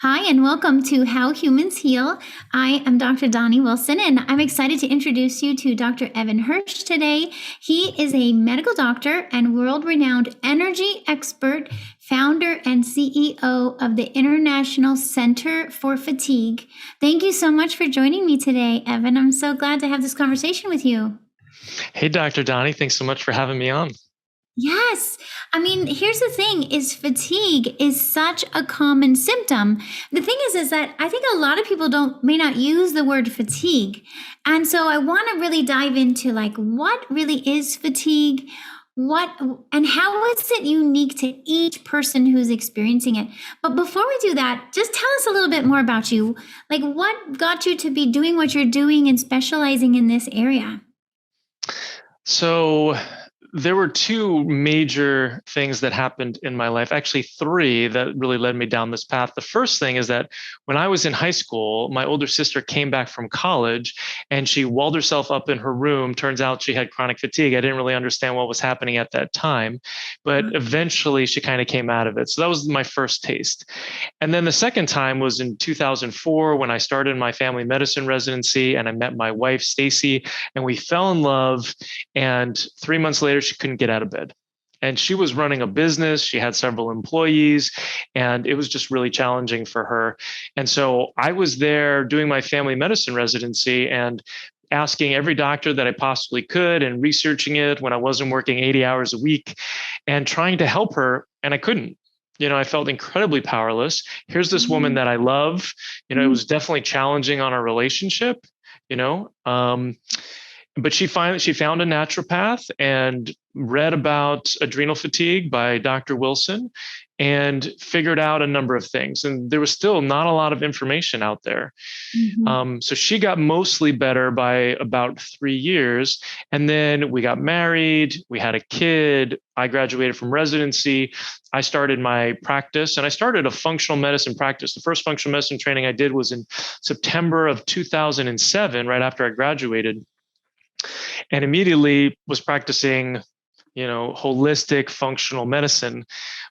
Hi, and welcome to How Humans Heal. I am Dr. Doni Wilson, and I'm excited to introduce you to Dr. Evan Hirsch today. He is a medical doctor and world renowned energy expert, founder and CEO of the International Center for Fatigue. Thank you so much for joining me today, Evan. I'm so glad to have this conversation with you. Hey, Dr. Donnie, thanks so much for having me on. Yes. I mean, here's the thing is fatigue is such a common symptom. The thing is that I think a lot of people may not use the word fatigue. And so I want to really dive into like what really is fatigue? What and how is it unique to each person who's experiencing it? But before we do that, just tell us a little bit more about you. Like what got you to be doing what you're doing and specializing in this area? So, there were two major things that happened in my life, actually three that really led me down this path. The first thing is that when I was in high school, my older sister came back from college and she walled herself up in her room. Turns out she had chronic fatigue. I didn't really understand what was happening at that time, but eventually she kind of came out of it. So that was my first taste. And then the second time was in 2004 when I started my family medicine residency and I met my wife, Stacy, and we fell in love. And 3 months later, she couldn't get out of bed. And she was running a business. She had several employees, and it was just really challenging for her. And so I was there doing my family medicine residency and asking every doctor that I possibly could and researching it when I wasn't working 80 hours a week and trying to help her. And I couldn't. I felt incredibly powerless. Here's this woman that I love. It was definitely challenging on our relationship, you know. But she found a naturopath and read about adrenal fatigue by Dr. Wilson and figured out a number of things. And there was still not a lot of information out there. So she got mostly better by about 3 years. And then we got married, we had a kid, I graduated from residency, I started my practice, and I started a functional medicine practice. The first functional medicine training I did was in September of 2007, right after I graduated, and immediately was practicing, holistic functional medicine.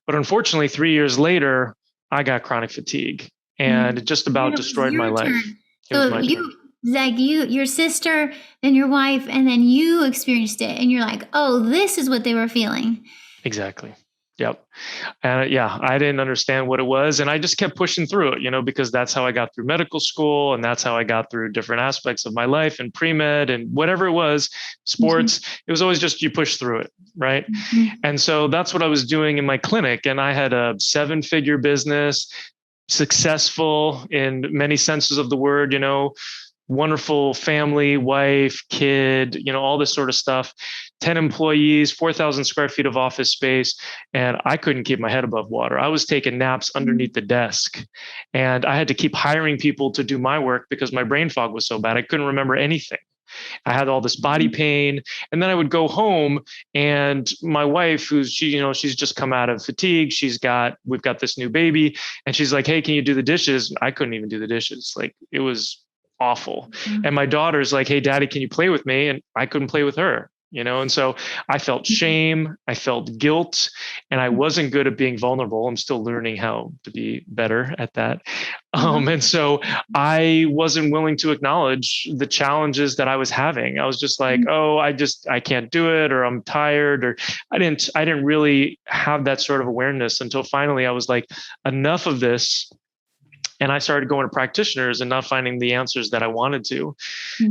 But unfortunately, 3 years later, I got chronic fatigue and it just about destroyed my life. It was my turn. Your sister, then your wife, and then you experienced it, and you're like, oh, this is what they were feeling. Exactly. Yep. And I didn't understand what it was. And I just kept pushing through it, because that's how I got through medical school. And that's how I got through different aspects of my life and pre-med and whatever it was, sports. It was always just you push through it. Right. And so that's what I was doing in my clinic. And I had a 7-figure business, successful in many senses of the word, wonderful family, wife, kid, all this sort of stuff, 10 employees, 4,000 square feet of office space. And I couldn't keep my head above water. I was taking naps underneath the desk and I had to keep hiring people to do my work because my brain fog was so bad. I couldn't remember anything. I had all this body pain. And then I would go home and my wife, she's just come out of fatigue. We've got this new baby and she's like, hey, can you do the dishes? I couldn't even do the dishes. Like it was awful. And my daughter's like, hey, daddy, can you play with me? And I couldn't play with her, and so I felt shame, I felt guilt, and I wasn't good at being vulnerable. I'm still learning how to be better at that. And so I wasn't willing to acknowledge the challenges that I was having. I was just like, oh, I can't do it, or I'm tired, or I didn't really have that sort of awareness until finally I was like, enough of this. And I started going to practitioners and not finding the answers that I wanted to.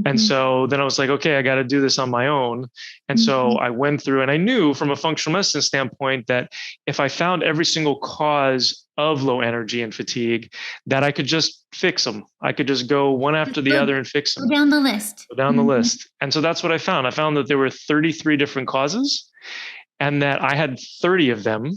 And so then I was like, okay, I got to do this on my own. And so I went through and I knew from a functional medicine standpoint that if I found every single cause of low energy and fatigue, that I could just fix them. I could just go one after the other and fix them. Go down the list. Go down the list. And so that's what I found. I found that there were 33 different causes and that I had 30 of them.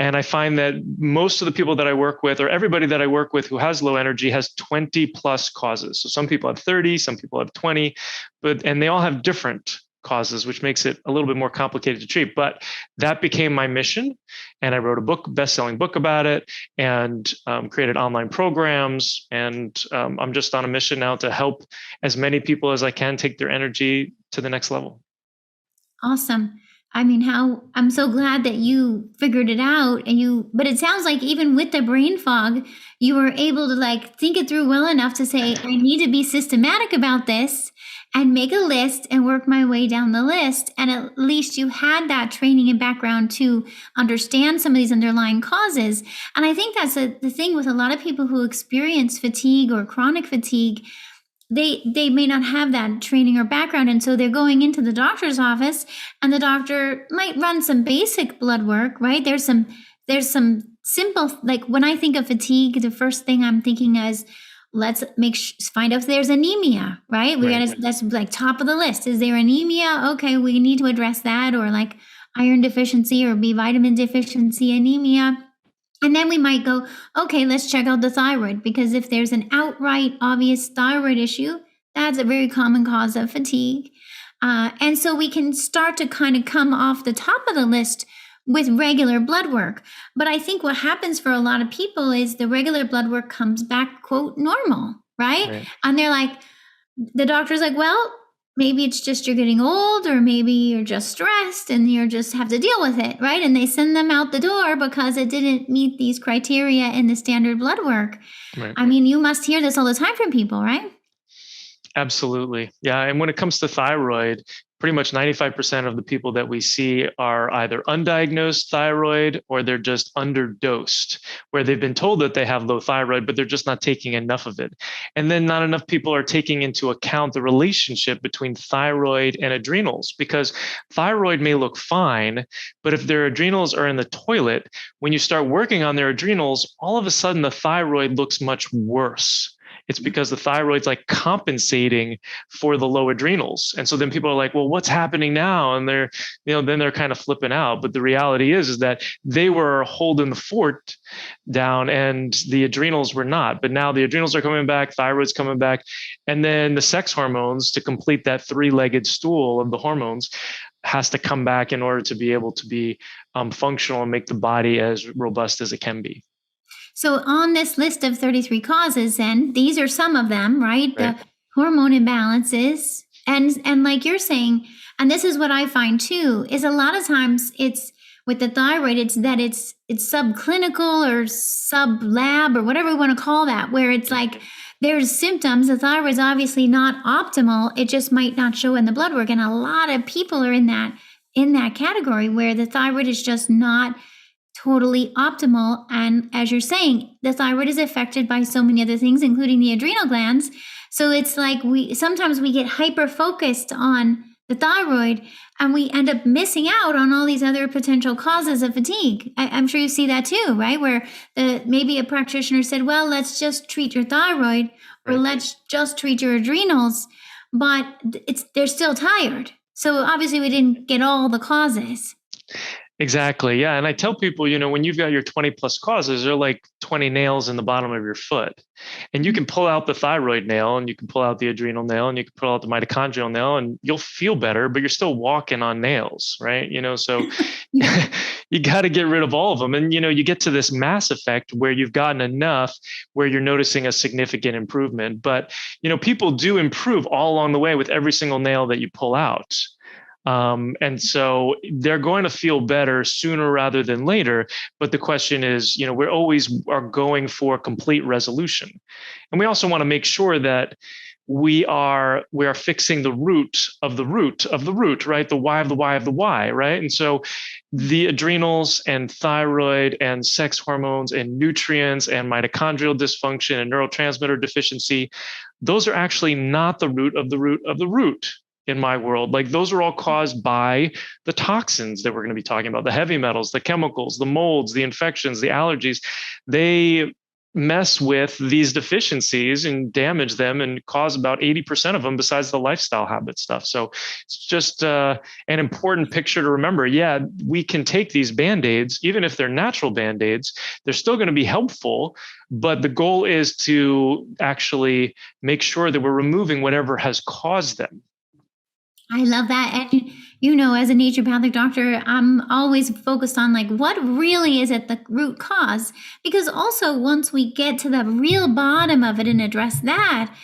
And I find that most of the people that I work with, or everybody that I work with who has low energy, has 20 plus causes. So some people have 30, some people have 20, and they all have different causes, which makes it a little bit more complicated to treat. But that became my mission. And I wrote a best-selling book about it, and created online programs. And I'm just on a mission now to help as many people as I can take their energy to the next level. Awesome. I mean, I'm so glad that you figured it out but it sounds like even with the brain fog, you were able to like think it through well enough to say, I need to be systematic about this and make a list and work my way down the list. And at least you had that training and background to understand some of these underlying causes. And I think that's the thing with a lot of people who experience fatigue or chronic fatigue. They may not have that training or background, and so they're going into the doctor's office, and the doctor might run some basic blood work, right? There's some simple, like when I think of fatigue, the first thing I'm thinking is, let's find out if there's anemia, right? That's like top of the list. Is there anemia? Okay, we need to address that, or like iron deficiency or B vitamin deficiency anemia. And then we might go, okay, let's check out the thyroid, because if there's an outright obvious thyroid issue, that's a very common cause of fatigue. And so we can start to kind of come off the top of the list with regular blood work. But I think what happens for a lot of people is the regular blood work comes back, quote, normal, right? And they're like, the doctor's like, well, maybe it's just you're getting old, or maybe you're just stressed and you just have to deal with it, right? And they send them out the door because it didn't meet these criteria in the standard blood work. Right. I mean, you must hear this all the time from people, right? Absolutely. Yeah. And when it comes to thyroid, pretty much 95% of the people that we see are either undiagnosed thyroid or they're just underdosed, where they've been told that they have low thyroid, but they're just not taking enough of it. And then not enough people are taking into account the relationship between thyroid and adrenals, because thyroid may look fine, but if their adrenals are in the toilet, when you start working on their adrenals, all of a sudden the thyroid looks much worse. It's because the thyroid's like compensating for the low adrenals. And so then people are like, well, what's happening now? And then they're kind of flipping out. But the reality is that they were holding the fort down and the adrenals were not. But now the adrenals are coming back, thyroid's coming back. And then the sex hormones, to complete that three-legged stool of the hormones, has to come back in order to be able to be functional and make the body as robust as it can be. So on this list of 33 causes, and these are some of them, right? The hormone imbalances, and like you're saying, and this is what I find too, is a lot of times it's with the thyroid, it's subclinical or sub-lab or whatever we want to call that, where it's like there's symptoms. The thyroid's obviously not optimal. It just might not show in the blood work. And a lot of people are in that category where the thyroid is just not totally optimal. And as you're saying, the thyroid is affected by so many other things, including the adrenal glands. So it's like sometimes we get hyper focused on the thyroid and we end up missing out on all these other potential causes of fatigue. I'm sure you see that too, right? Where maybe a practitioner said, well, let's just treat your thyroid, or let's just treat your adrenals, but they're still tired. So obviously we didn't get all the causes. Exactly. Yeah. And I tell people, when you've got your 20 plus causes, they're like 20 nails in the bottom of your foot. And you can pull out the thyroid nail, and you can pull out the adrenal nail, and you can pull out the mitochondrial nail, and you'll feel better, but you're still walking on nails, right? So you got to get rid of all of them. And, you get to this mass effect where you've gotten enough where you're noticing a significant improvement. But, people do improve all along the way with every single nail that you pull out. And so they're going to feel better sooner rather than later. But the question is, we're always are going for complete resolution. And we also want to make sure that we are fixing the root of the root of the root, right? The why of the why of the why, right? And so the adrenals and thyroid and sex hormones and nutrients and mitochondrial dysfunction and neurotransmitter deficiency, those are actually not the root of the root of the root. In my world, like those are all caused by the toxins that we're going to be talking about, the heavy metals, the chemicals, the molds, the infections, the allergies. They mess with these deficiencies and damage them and cause about 80% of them, besides the lifestyle habit stuff. So it's just an important picture to remember. Yeah, we can take these Band-Aids, even if they're natural Band-Aids, they're still going to be helpful. But the goal is to actually make sure that we're removing whatever has caused them. I love that. And, as a naturopathic doctor, I'm always focused on like, what really is at the root cause? Because also once we get to the real bottom of it and address that,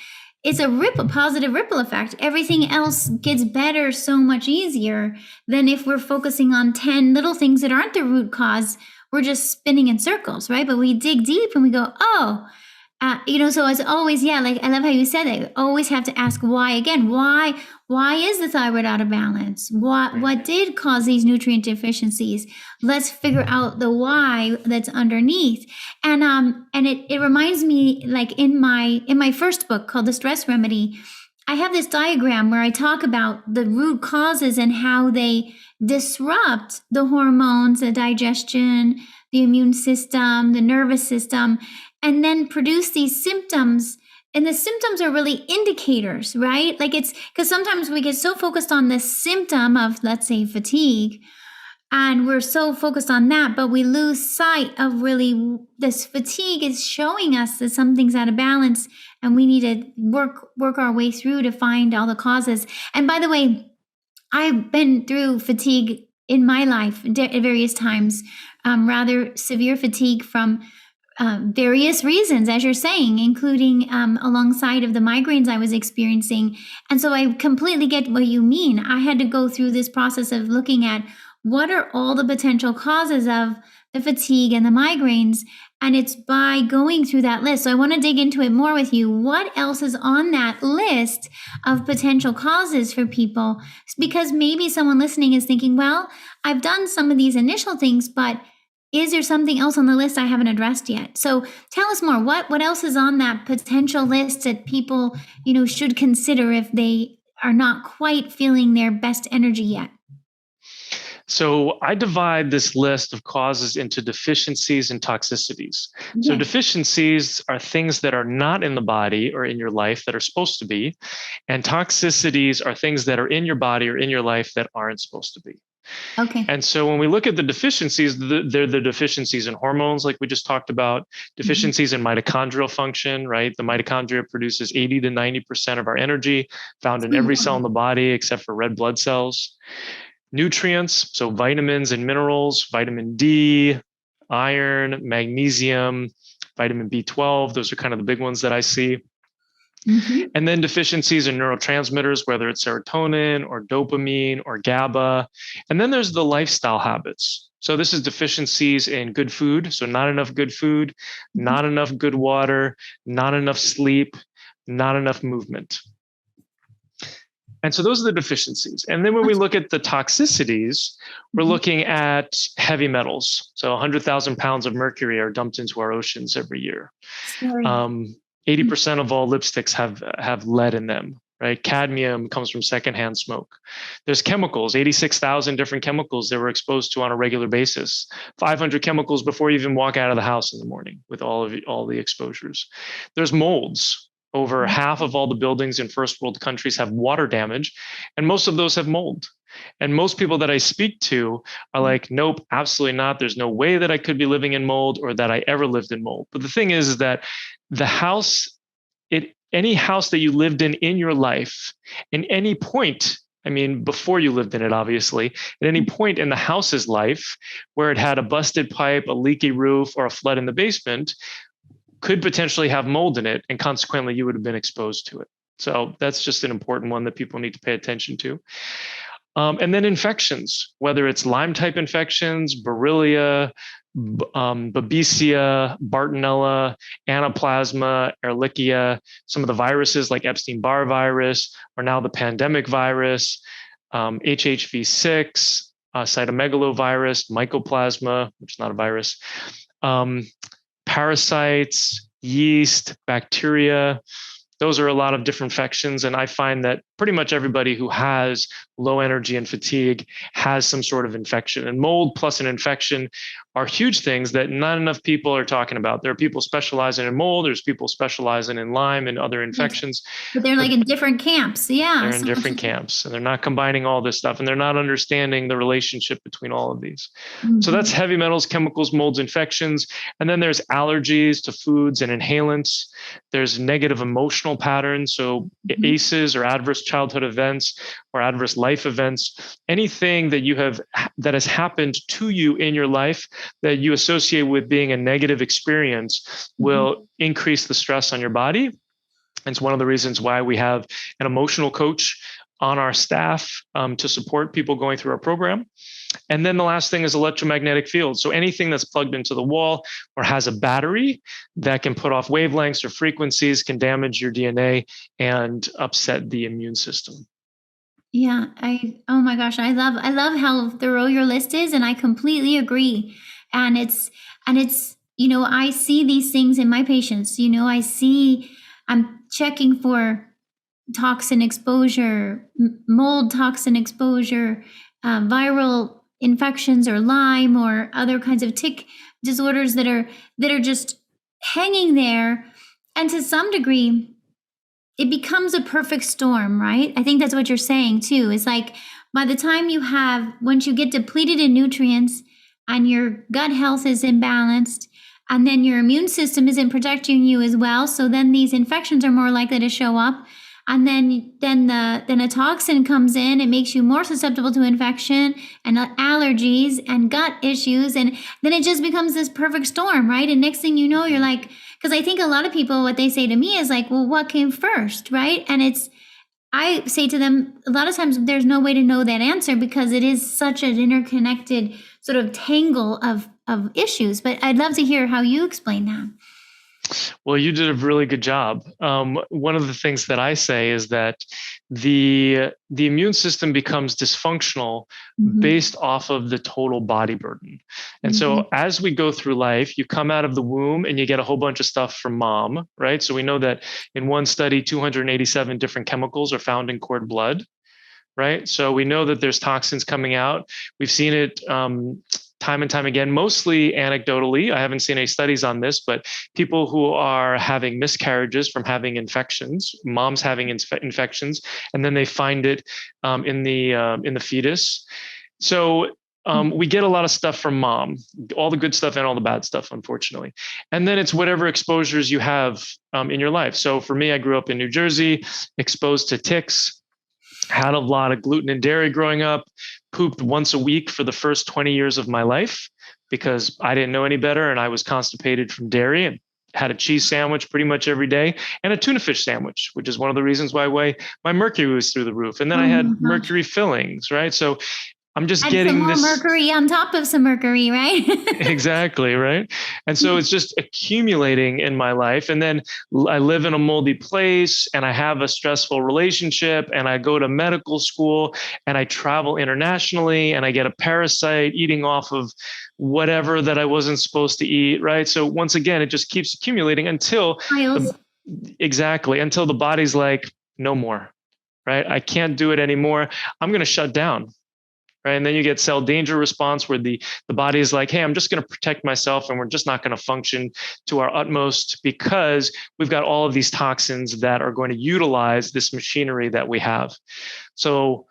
it's a positive ripple effect. Everything else gets better so much easier than if we're focusing on 10 little things that aren't the root cause. We're just spinning in circles, right? But we dig deep and we go, oh, so as always, yeah, like I love how you said it. Always have to ask why again. Why is the thyroid out of balance? What did cause these nutrient deficiencies? Let's figure out the why that's underneath. And it reminds me, like in my first book called The Stress Remedy, I have this diagram where I talk about the root causes and how they disrupt the hormones, the digestion, the immune system, the nervous system, and then produce these symptoms. And the symptoms are really indicators, right? Like it's because sometimes we get so focused on the symptom of, let's say, fatigue, and we're so focused on that, but we lose sight of really this fatigue is showing us that something's out of balance, and we need to work our way through to find all the causes. And by the way, I've been through fatigue in my life at various times, rather severe fatigue from various reasons, as you're saying, including alongside of the migraines I was experiencing. And so I completely get what you mean. I had to go through this process of looking at what are all the potential causes of the fatigue and the migraines. And it's by going through that list. So I want to dig into it more with you. What else is on that list of potential causes for people? Because maybe someone listening is thinking, well, I've done some of these initial things, but is there something else on the list I haven't addressed yet? So tell us more. What else is on that potential list that people, should consider if they are not quite feeling their best energy yet? So I divide this list of causes into deficiencies and toxicities. Yeah. So deficiencies are things that are not in the body or in your life that are supposed to be. And toxicities are things that are in your body or in your life that aren't supposed to be. Okay. And so when we look at the deficiencies, they're the deficiencies in hormones, like we just talked about, deficiencies in mitochondrial function, right? The mitochondria produces 80 to 90% of our energy, found in every cell in the body except for red blood cells. Nutrients, so vitamins and minerals, vitamin D, iron, magnesium, vitamin B12, those are kind of the big ones that I see. And then deficiencies in neurotransmitters, whether it's serotonin or dopamine or GABA. And then there's the lifestyle habits. So this is deficiencies in good food. So not enough good food, not enough good water, not enough sleep, not enough movement. And so those are the deficiencies. And then when we look at the toxicities, we're looking at heavy metals. So 100,000 pounds of mercury are dumped into our oceans every year. 80% of all lipsticks have lead in them, right? Cadmium comes from secondhand smoke. There's chemicals, 86,000 different chemicals that we're exposed to on a regular basis. 500 chemicals before you even walk out of the house in the morning with all the exposures. There's molds. Over half of all the buildings in first world countries have water damage, and most of those have mold. And most people that I speak to are like, nope, absolutely not. There's no way that I could be living in mold or that I ever lived in mold. But the thing is that the house, any house that you lived in your life, in any point, I mean, before you lived in it, obviously, at any point in the house's life where it had a busted pipe, a leaky roof, or a flood in the basement, could potentially have mold in it, and consequently you would have been exposed to it. So that's just an important one that people need to pay attention to. And then infections, whether it's Lyme type infections, Borrelia, Babesia, Bartonella, Anaplasma, Ehrlichia, some of the viruses like Epstein-Barr virus, or now the pandemic virus, HHV6, cytomegalovirus, mycoplasma, which is not a virus, parasites, yeast, bacteria. Those are a lot of different infections. And I find that pretty much everybody who has low energy and fatigue has some sort of infection. And mold plus an infection are huge things that not enough people are talking about. There are people specializing in mold. There's people specializing in Lyme and other infections. But they're like in different camps. Yeah. They're in different camps, and they're not combining all this stuff, and they're not understanding the relationship between all of these. So that's heavy metals, chemicals, molds, infections. And then there's allergies to foods and inhalants. There's negative emotional patterns. So ACEs, or adverse childhood events, or adverse life events, anything that has happened to you in your life that you associate with being a negative experience will increase the stress on your body. It's one of the reasons why we have an emotional coach on our staff to support people going through our program. And then the last thing is electromagnetic field. So anything that's plugged into the wall or has a battery that can put off wavelengths or frequencies can damage your DNA and upset the immune system. Yeah, oh my gosh, I love how thorough your list is, and I completely agree. And it's, I see these things in my patients. I'm checking for toxin exposure, mold toxin exposure, viral infections or Lyme or other kinds of tick disorders that are just hanging there. And to some degree, it becomes a perfect storm, right? I think that's what you're saying too. It's like by the time once you get depleted in nutrients and your gut health is imbalanced, and then your immune system isn't protecting you as well, so then these infections are more likely to show up. And then a toxin comes in, it makes you more susceptible to infection and allergies and gut issues, and then it just becomes this perfect storm, right? And next thing you know, you're like, because I think a lot of people, what they say to me is like, well, what came first, right? And I say to them, a lot of times there's no way to know that answer because it is such an interconnected sort of tangle of issues. But I'd love to hear how you explain that. Well, you did a really good job. One of the things that I say is that the immune system becomes dysfunctional based off of the total body burden. And so as we go through life, you come out of the womb and you get a whole bunch of stuff from mom, right? So we know that in one study, 287 different chemicals are found in cord blood, right? So we know that there's toxins coming out. We've seen it time and time again, mostly anecdotally. I haven't seen any studies on this, but people who are having miscarriages from having infections, moms having infections, and then they find it in the fetus. So we get a lot of stuff from mom, all the good stuff and all the bad stuff, unfortunately. And then it's whatever exposures you have in your life. So for me, I grew up in New Jersey, exposed to ticks, had a lot of gluten and dairy growing up, pooped once a week for the first 20 years of my life because I didn't know any better and I was constipated from dairy, and had a cheese sandwich pretty much every day and a tuna fish sandwich, which is one of the reasons why my mercury was through the roof. And then I had mercury fillings, right? So I'm just getting some this mercury on top of some mercury, right? Exactly, right? And so it's just accumulating in my life. And then I live in a moldy place and I have a stressful relationship and I go to medical school and I travel internationally and I get a parasite eating off of whatever that I wasn't supposed to eat, right? So once again, it just keeps accumulating until until the body's like, no more, right? I can't do it anymore. I'm going to shut down. Right. And then you get cell danger response where the body is like, hey, I'm just going to protect myself and we're just not going to function to our utmost because we've got all of these toxins that are going to utilize this machinery that we have. So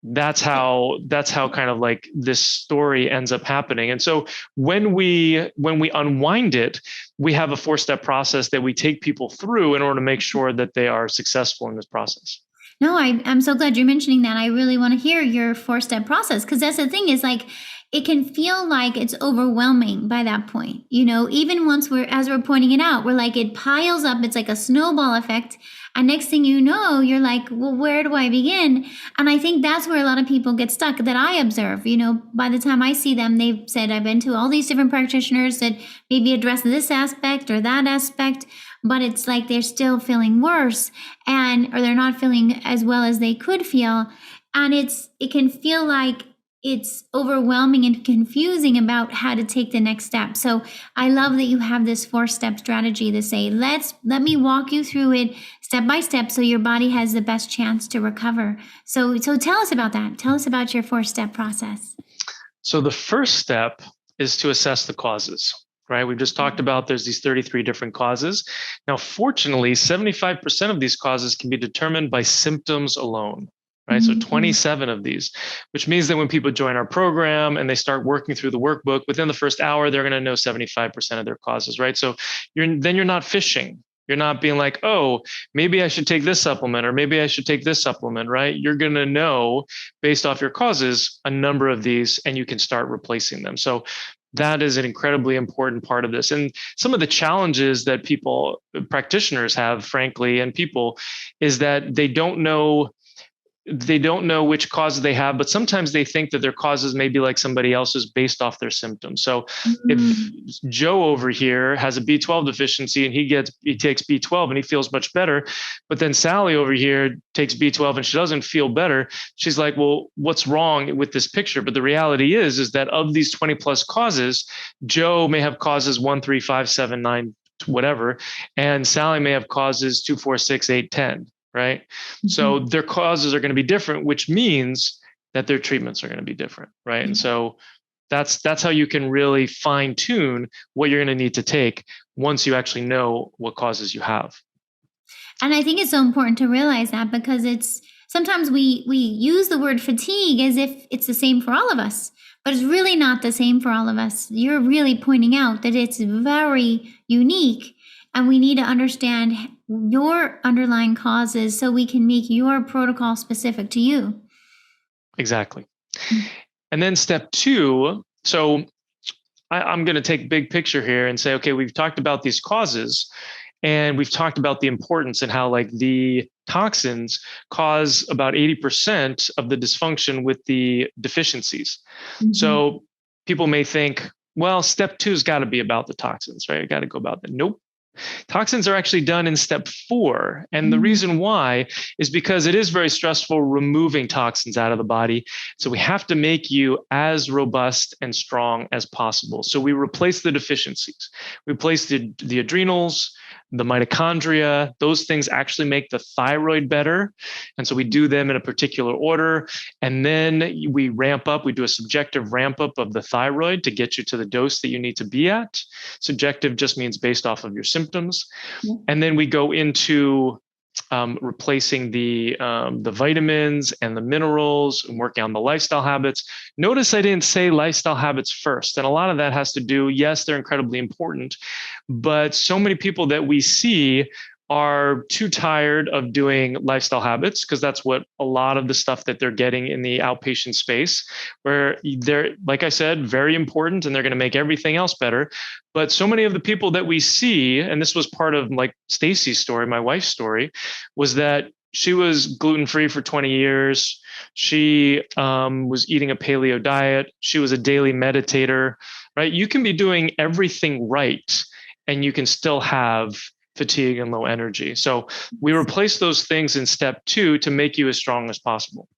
that's how kind of like this story ends up happening. And so when we unwind it, we have a 4-step process that we take people through in order to make sure that they are successful in this process. No, I'm so glad you're mentioning that. I really want to hear your 4-step process because that's the thing is like, it can feel like it's overwhelming by that point. Even once as we're pointing it out, we're like, it piles up. It's like a snowball effect. And next thing you know, you're like, well, where do I begin? And I think that's where a lot of people get stuck that I observe. By the time I see them, they've said, I've been to all these different practitioners that maybe address this aspect or that aspect, but it's like they're still feeling worse or they're not feeling as well as they could feel. And it can feel like it's overwhelming and confusing about how to take the next step. So I love that you have this 4-step strategy to say, let me walk you through it step by step so your body has the best chance to recover. So tell us about that. Tell us about your 4-step process. So the first step is to assess the causes, right? We've just talked about there's these 33 different causes. Now, fortunately, 75% of these causes can be determined by symptoms alone. Right. So 27 of these, which means that when people join our program and they start working through the workbook, within the first hour, they're going to know 75% of their causes. Right. So you're not fishing. You're not being like, oh, maybe I should take this supplement or maybe I should take this supplement. Right. You're going to know based off your causes, a number of these, and you can start replacing them. So that is an incredibly important part of this. And some of the challenges that practitioners have, frankly, and people, is that they don't know which causes they have, but sometimes they think that their causes may be like somebody else's based off their symptoms. So if Joe over here has a B12 deficiency and he takes B12 and he feels much better, but then Sally over here takes B12 and she doesn't feel better, she's like, well, what's wrong with this picture? But the reality is that of these 20 plus causes, Joe may have causes 1, 3, 5, 7, 9, whatever, and Sally may have causes 2, 4, 6, 8, 10. Right. Mm-hmm. So their causes are going to be different, which means that their treatments are going to be different. Right. Mm-hmm. And so that's how you can really fine tune what you're going to need to take once you actually know what causes you have. And I think it's so important to realize that, because sometimes we use the word fatigue as if it's the same for all of us, but it's really not the same for all of us. You're really pointing out that it's very unique, and we need to understand your underlying causes so we can make your protocol specific to you. Exactly. Mm-hmm. And then step 2, so I'm going to take big picture here and say, okay, we've talked about these causes, and we've talked about the importance and how like the toxins cause about 80% of the dysfunction with the deficiencies. Mm-hmm. So people may think, well, step 2 has got to be about the toxins, right? I got to go about that. Nope. Toxins are actually done in step 4. And the reason why is because it is very stressful removing toxins out of the body. So we have to make you as robust and strong as possible. So we replace the deficiencies. We replace the adrenals, the mitochondria. Those things actually make the thyroid better. And so we do them in a particular order. And then we ramp up. We do a subjective ramp up of the thyroid to get you to the dose that you need to be at. Subjective just means based off of your symptoms. And then we go into replacing the vitamins and the minerals and working on the lifestyle habits. Notice I didn't say lifestyle habits first. And a lot of that has to do, yes, they're incredibly important, but so many people that we see are too tired of doing lifestyle habits, because that's what a lot of the stuff that they're getting in the outpatient space, where they're, like I said, very important and they're going to make everything else better. But so many of the people that we see, and this was part of like Stacy's story, my wife's story, was that she was gluten-free for 20 years. She was eating a paleo diet. She was a daily meditator, right? You can be doing everything right, and you can still have fatigue and low energy. So we replace those things in step 2 to make you as strong as possible.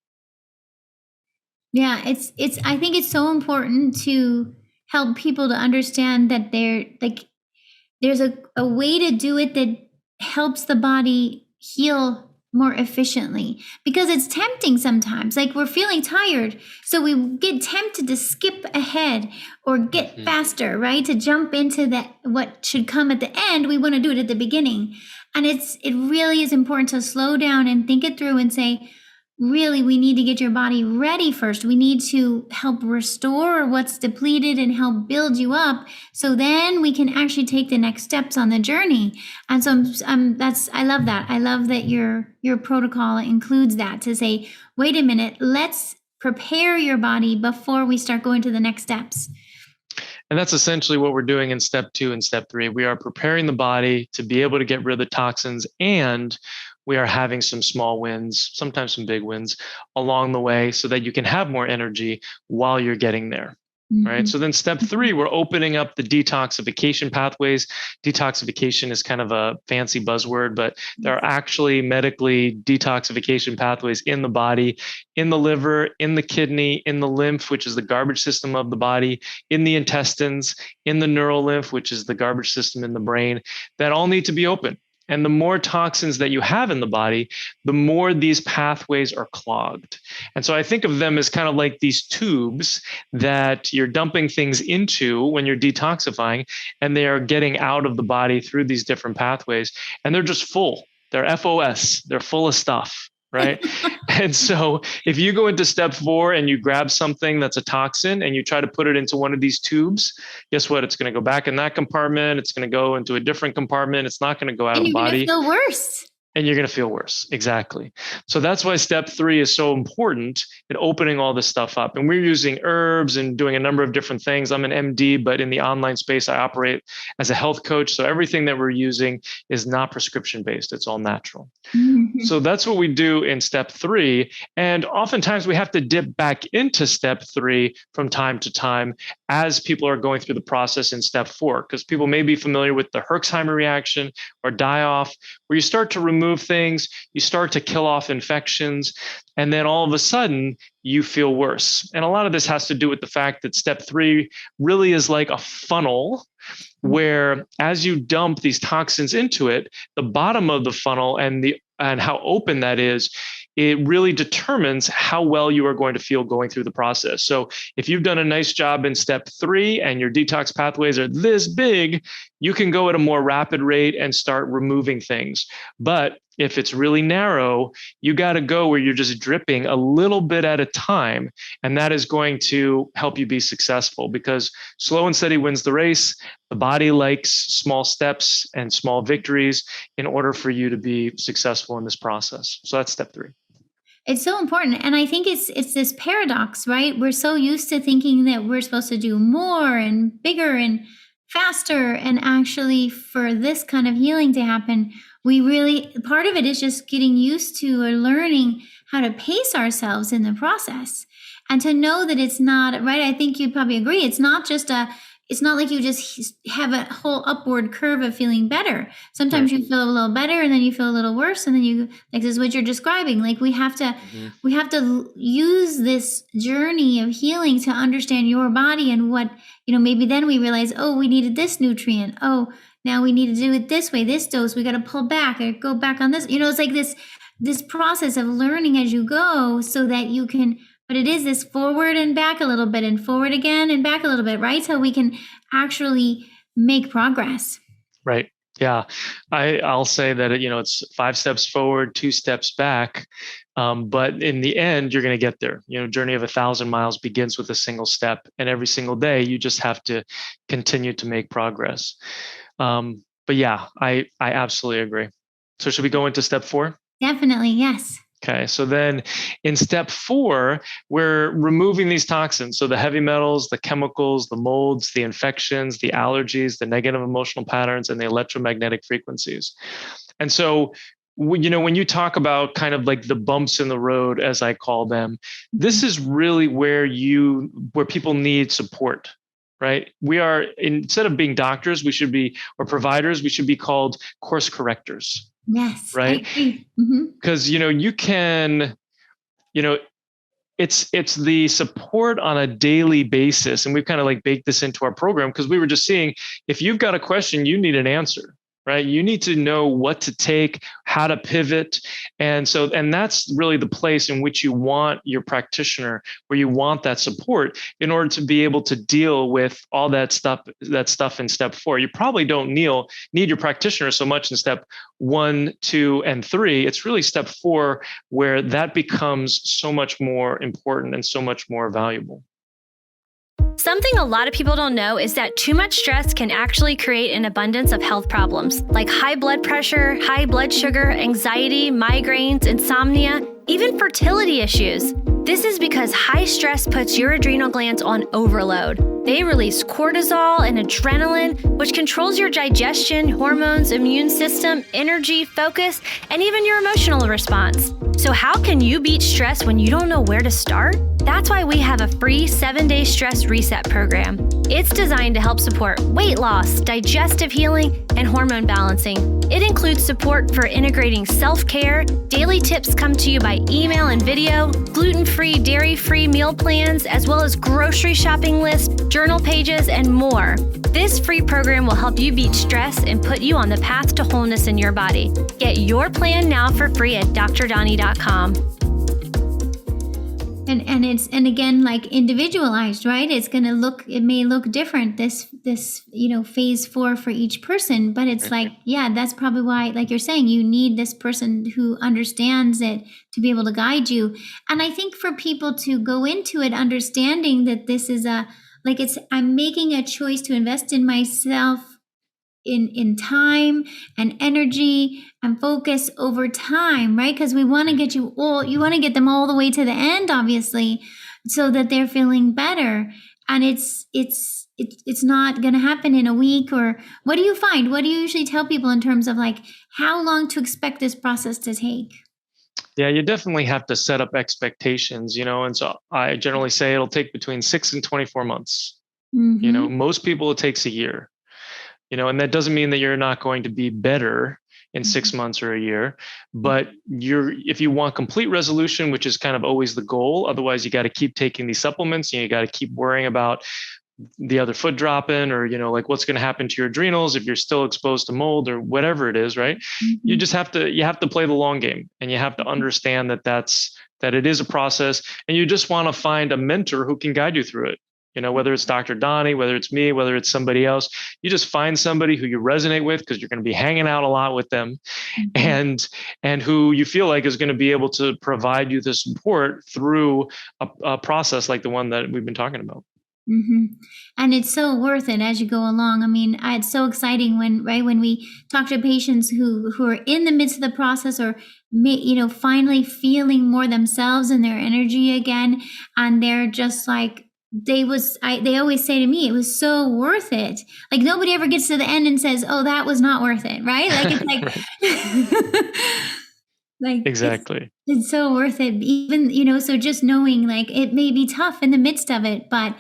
Yeah, I think it's so important to help people to understand that there's a way to do it that helps the body heal more efficiently, because it's tempting sometimes. Like, we're feeling tired, so we get tempted to skip ahead or get faster, right? To jump into what should come at the end. We want to do it at the beginning. And it really is important to slow down and think it through and say, really, we need to get your body ready first. We need to help restore what's depleted and help build you up, so then we can actually take the next steps on the journey. And so I love that. I love that your protocol includes that, to say, wait a minute, let's prepare your body before we start going to the next steps. And that's essentially what we're doing in step 2 and step 3. We are preparing the body to be able to get rid of the toxins, and we are having some small wins, sometimes some big wins along the way, so that you can have more energy while you're getting there. Right. So then step 3, we're opening up the detoxification pathways. Detoxification is kind of a fancy buzzword, but there are actually medically detoxification pathways in the body, in the liver, in the kidney, in the lymph, which is the garbage system of the body, in the intestines, in the neural lymph, which is the garbage system in the brain, that all need to be open. And the more toxins that you have in the body, the more these pathways are clogged. And so I think of them as kind of like these tubes that you're dumping things into when you're detoxifying, and they are getting out of the body through these different pathways. And they're just full. They're FOS. They're full of stuff. Right. And so if you go into step 4 and you grab something that's a toxin and you try to put it into one of these tubes, guess what? It's going to go back in that compartment. It's going to go into a different compartment. It's not going to go out of the body. You're going to feel worse. and you're going to feel worse. Exactly. So that's why step 3 is so important in opening all this stuff up. And we're using herbs and doing a number of different things. I'm an MD, but in the online space, I operate as a health coach. So everything that we're using is not prescription based. It's all natural. So that's what we do in step 3. And oftentimes we have to dip back into step 3 from time to time as people are going through the process in step 4, because people may be familiar with the Herxheimer reaction or die-off, where you start to remove things, you start to kill off infections, and then all of a sudden you feel worse. And a lot of this has to do with the fact that step 3 really is like a funnel, where as you dump these toxins into it, the bottom of the funnel and how open that is, it really determines how well you are going to feel going through the process. So if you've done a nice job in step 3 and your detox pathways are this big, you can go at a more rapid rate and start removing things. But if it's really narrow, you got to go where you're just dripping a little bit at a time. And that is going to help you be successful, because slow and steady wins the race. The body likes small steps and small victories in order for you to be successful in this process. So that's step 3. It's so important. And I think it's this paradox, right? We're so used to thinking that we're supposed to do more and bigger and faster. And actually, for this kind of healing to happen, part of it is just getting used to or learning how to pace ourselves in the process, and to know that it's not, right? I think you'd probably agree. It's not like you just have a whole upward curve of feeling better. Sometimes you feel a little better and then you feel a little worse. And then like this is what you're describing. Like we have to use this journey of healing to understand your body and what, maybe then we realize, oh, we needed this nutrient. Oh, now we need to do it this way, this dose, we got to pull back or go back on this. It's like this process of learning as you go, so that you can, but it is this forward and back a little bit and forward again and back a little bit, right? So we can actually make progress. Right. Yeah. I'll say that, it's 5 steps forward, 2 steps back. But in the end, you're going to get there. Journey of 1,000 miles begins with a single step. And every single day, you just have to continue to make progress. But yeah, I absolutely agree. So should we go into step 4? Definitely. Yes. Okay, so then in step 4, we're removing these toxins. So the heavy metals, the chemicals, the molds, the infections, the allergies, the negative emotional patterns, and the electromagnetic frequencies. And so, when you talk about kind of like the bumps in the road, as I call them, this is really where people need support. Right? We are, instead of being doctors, or providers, we should be called course correctors. Yes. Right. Because, you can, it's the support on a daily basis. And we've kind of like baked this into our program, because we were just seeing, if you've got a question, you need an answer, right? You need to know what to take, how to pivot. And that's really the place in which you want your practitioner, where you want that support in order to be able to deal with all that stuff in step 4. You probably don't need your practitioner so much in step 1, 2, and 3. It's really step 4 where that becomes so much more important and so much more valuable. Something a lot of people don't know is that too much stress can actually create an abundance of health problems like high blood pressure, high blood sugar, anxiety, migraines, insomnia, even fertility issues. This is because high stress puts your adrenal glands on overload. They release cortisol and adrenaline, which controls your digestion, hormones, immune system, energy, focus, and even your emotional response. So how can you beat stress when you don't know where to start? That's why we have a free 7-day stress reset program. It's designed to help support weight loss, digestive healing, and hormone balancing. It includes support for integrating self-care, daily tips come to you by email and video, gluten-free, dairy-free meal plans, as well as grocery shopping lists, journal pages, and more. This free program will help you beat stress and put you on the path to wholeness in your body. Get your plan now for free at drdoni.com. And again, like individualized, right? It may look different, this phase 4 for each person, but it's like, yeah, that's probably why, like you're saying, you need this person who understands it to be able to guide you. And I think for people to go into it understanding that this is I'm making a choice to invest in myself in time and energy and focus over time, right? Because we want to get you want to get them all the way to the end, obviously, so that they're feeling better. And it's not going to happen in a week. Or what do you find? What do you usually tell people in terms of like how long to expect this process to take? Yeah, you definitely have to set up expectations, and so I generally say it'll take between 6 and 24 months. Mm-hmm. Most people it takes a year, and that doesn't mean that you're not going to be better in 6 months or a year, but if you want complete resolution, which is kind of always the goal, otherwise you got to keep taking these supplements and you got to keep worrying about the other foot dropping, or like what's going to happen to your adrenals if you're still exposed to mold or whatever it is, right? You just have to play the long game, and you have to understand that it is a process, and you just want to find a mentor who can guide you through it. Whether it's Dr. Doni, whether it's me, whether it's somebody else, you just find somebody who you resonate with, because you're going to be hanging out a lot with them, and who you feel like is going to be able to provide you the support through a process like the one that we've been talking about. Mm-hmm. And it's so worth it as you go along. I mean, it's so exciting when we talk to patients who are in the midst of the process, or finally feeling more themselves and their energy again, and they're just like, they always say to me, it was so worth it. Like nobody ever gets to the end and says, oh, that was not worth it, right? Like it's like like exactly. It's so worth it. Even so just knowing, like, it may be tough in the midst of it, but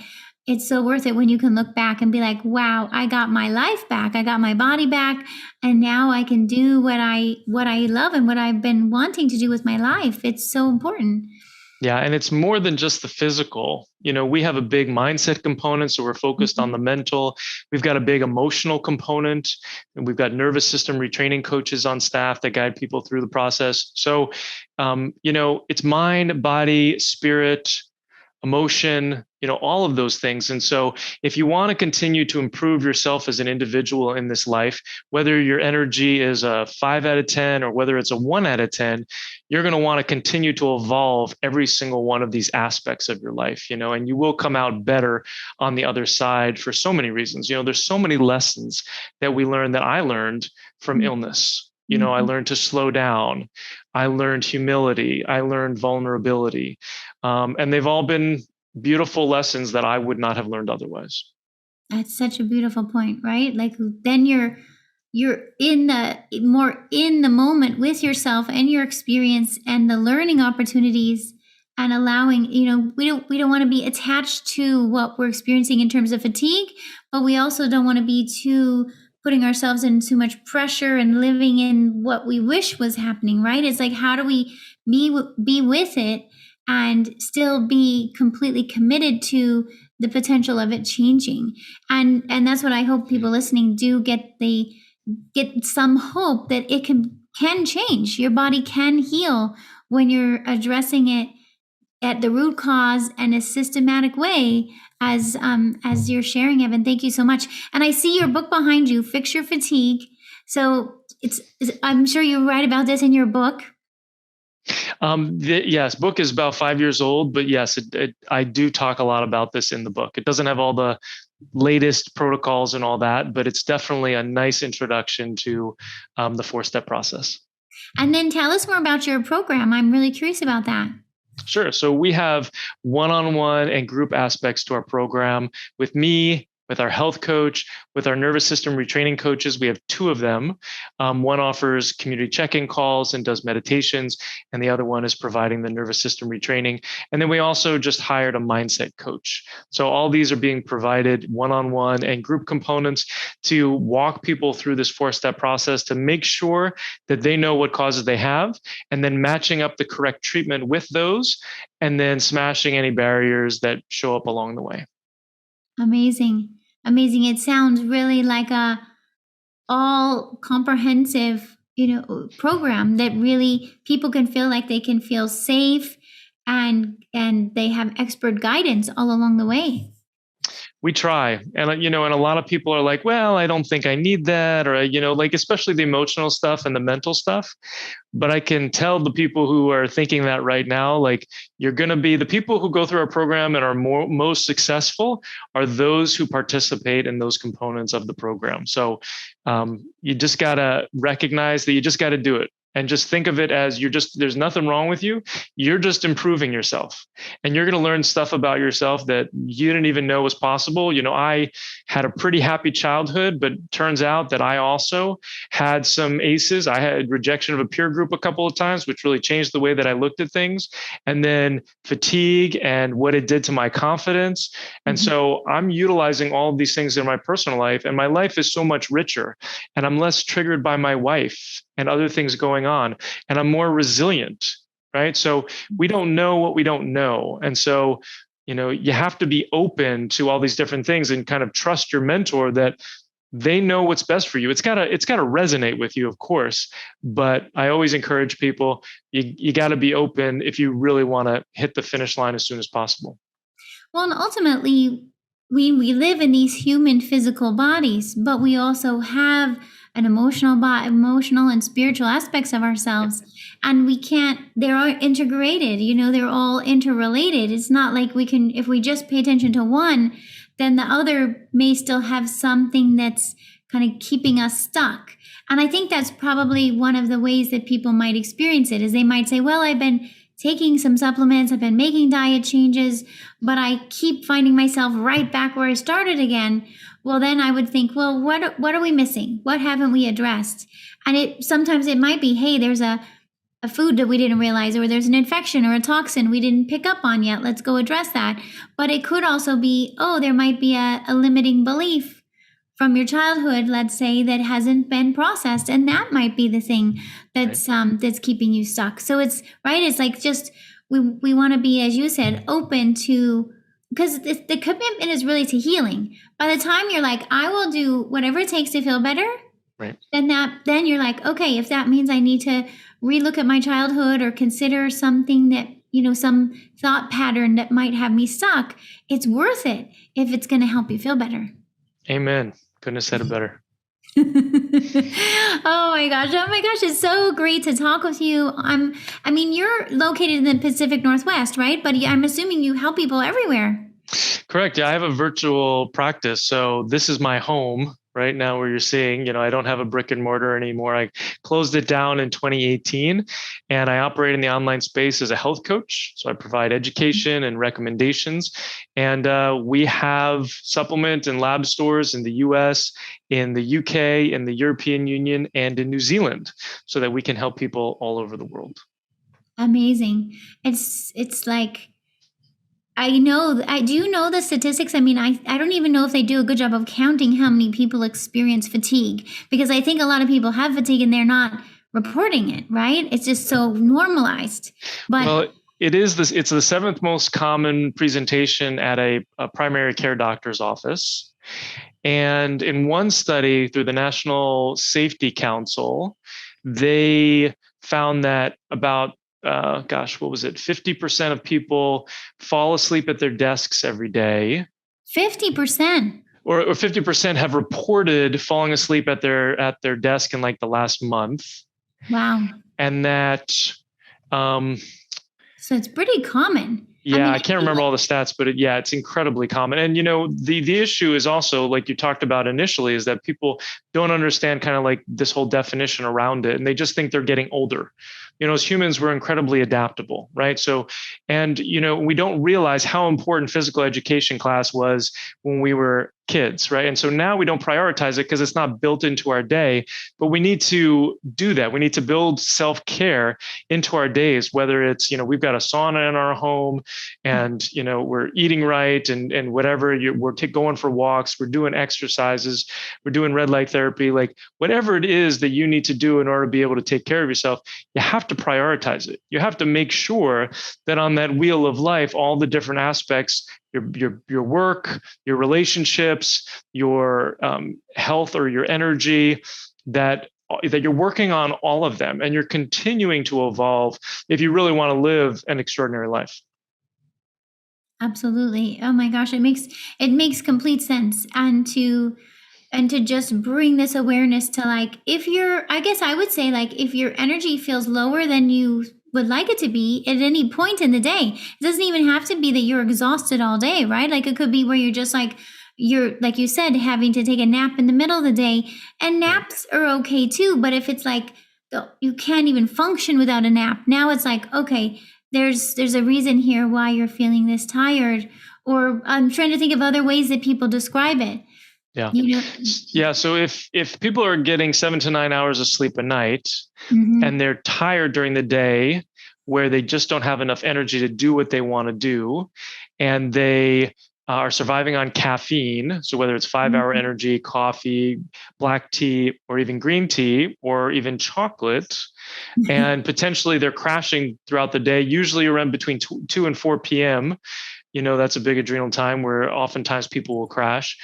it's so worth it when you can look back and be like, wow, I got my life back. I got my body back. And now I can do what I love and what I've been wanting to do with my life. It's so important. Yeah. And it's more than just the physical. We have a big mindset component. So we're focused on the mental. We've got a big emotional component, and we've got nervous system retraining coaches on staff that guide people through the process. So, it's mind, body, spirit, emotion, all of those things. And so if you want to continue to improve yourself as an individual in this life, whether your energy is a 5 out of 10 or whether it's a 1 out of 10, you're going to want to continue to evolve every single one of these aspects of your life, and you will come out better on the other side for so many reasons. There's so many lessons that I learned from illness. I learned to slow down. I learned humility. I learned vulnerability. And they've all been beautiful lessons that I would not have learned otherwise. That's such a beautiful point, right? Like then you're in the moment with yourself and your experience and the learning opportunities, and allowing, we don't want to be attached to what we're experiencing in terms of fatigue, but we also don't want to be too putting ourselves in too much pressure and living in what we wish was happening, right? It's like, how do we be with it and still be completely committed to the potential of it changing? And that's what I hope people listening do get some hope that it can change. Your body can heal when you're addressing it at the root cause in a systematic way, as you're sharing, Evan. Thank you so much. And I see your book behind you, Fix Your Fatigue. So I'm sure you write about this in your book. Yes, book is about 5 years old, but yes, I do talk a lot about this in the book. It doesn't have all the latest protocols and all that, but it's definitely a nice introduction to the 4-step process. And then tell us more about your program. I'm really curious about that. Sure. So we have one-on-one and group aspects to our program with me, with our health coach, with our nervous system retraining coaches. We have 2 of them. One offers community check-in calls and does meditations, and the other one is providing the nervous system retraining. And then we also just hired a mindset coach. So all these are being provided one-on-one and group components to walk people through this 4-step process to make sure that they know what causes they have, and then matching up the correct treatment with those, and then smashing any barriers that show up along the way. Amazing. It sounds really like a all comprehensive, program that really people can feel like they can feel safe and they have expert guidance all along the way. We try. And, and a lot of people are like, well, I don't think I need that. Or, like, especially the emotional stuff and the mental stuff. But I can tell the people who are thinking that right now, like, you're going to be the people who go through our program and are most successful are those who participate in those components of the program. So you just got to recognize that you just got to do it. And just think of it as there's nothing wrong with you. You're just improving yourself. And you're going to learn stuff about yourself that you didn't even know was possible. I had a pretty happy childhood, but turns out that I also had some aces. I had rejection of a peer group a couple of times, which really changed the way that I looked at things. And then fatigue and what it did to my confidence. And so I'm utilizing all of these things in my personal life, and my life is so much richer, and I'm less triggered by my wife and other things going on, and I'm more resilient, right? So we don't know what we don't know. And so, you have to be open to all these different things and kind of trust your mentor that they know what's best for you. It's gotta resonate with you, of course, but I always encourage people, you gotta be open if you really want to hit the finish line as soon as possible. Well, and ultimately, we live in these human physical bodies, but we also have an emotional and spiritual aspects of ourselves. And they're integrated, they're all interrelated. It's not like if we just pay attention to one, then the other may still have something that's kind of keeping us stuck. And I think that's probably one of the ways that people might experience it, is they might say, well, I've been taking some supplements, I've been making diet changes, but I keep finding myself right back where I started again. Well, then I would think, well, what are we missing? What haven't we addressed? And sometimes it might be, hey, there's a food that we didn't realize, or there's an infection or a toxin we didn't pick up on yet. Let's go address that. But it could also be, there might be a limiting belief from your childhood, let's say, that hasn't been processed. And that might be the thing that's keeping you stuck. So it's like just, we want to be, as you said, open to, because the commitment is really to healing. By the time you're like, I will do whatever it takes to feel better, right, then you're like, okay, if that means I need to relook at my childhood or consider something that, some thought pattern that might have me stuck, it's worth it if it's going to help you feel better. Amen. Couldn't have said it better. Oh my gosh. It's so great to talk with you. You're located in the Pacific Northwest, right? But I'm assuming you help people everywhere. Correct. Yeah, I have a virtual practice. So this is my home right now where you're seeing, I don't have a brick and mortar anymore. I closed it down in 2018, and I operate in the online space as a health coach. So I provide education and recommendations. And we have supplement and lab stores in the US, in the UK, in the European Union, and in New Zealand, so that we can help people all over the world. Amazing. It's like, I do know the statistics. I don't even know if they do a good job of counting how many people experience fatigue, because I think a lot of people have fatigue and they're not reporting it, right? It's just so normalized. But it's the seventh most common presentation at a primary care doctor's office. And in one study through the National Safety Council, they found that about 50% of people fall asleep at their desks every day. 50%? Or 50% have reported falling asleep at their desk in like the last month. Wow. And that... so it's pretty common. Yeah, I can't remember all the stats, but it's incredibly common. And, the issue is also, like you talked about initially, is that people don't understand kind of like this whole definition around it. And they just think they're getting older. As humans, we're incredibly adaptable, right? So, and, we don't realize how important physical education class was when we were kids, right? And so now we don't prioritize it because it's not built into our day, but we need to do that. We need to build self-care into our days, whether it's, we've got a sauna in our home and, we're eating right and whatever, we're going for walks, we're doing exercises, we're doing red light therapy, like whatever it is that you need to do in order to be able to take care of yourself, you have to prioritize it. You have to make sure that on that wheel of life, all the different aspects, your work, your relationships, your health or your energy, that you're working on all of them and you're continuing to evolve if you really want to live an extraordinary life. Absolutely. Oh my gosh, it makes complete sense. And to just bring this awareness to, like, if you're, I guess I would say, like, if your energy feels lower than you would like it to be at any point in the day, it doesn't even have to be that you're exhausted all day, right? Like, it could be where you're just like, you're, like you said, having to take a nap in the middle of the day, and naps are okay too. But if it's like you can't even function without a nap, now it's like, okay, there's a reason here why you're feeling this tired. Or I'm trying to think of other ways that people describe it. Yeah. You know, Yeah. So if people are getting 7 to 9 hours of sleep a night, and they're tired during the day, where they just don't have enough energy to do what they want to do, and they are surviving on caffeine. So whether it's 5-hour energy, coffee, black tea, or even green tea, or even chocolate, and potentially they're crashing throughout the day, usually around between 2 and 4 p.m. That's a big adrenal time where oftentimes people will crash.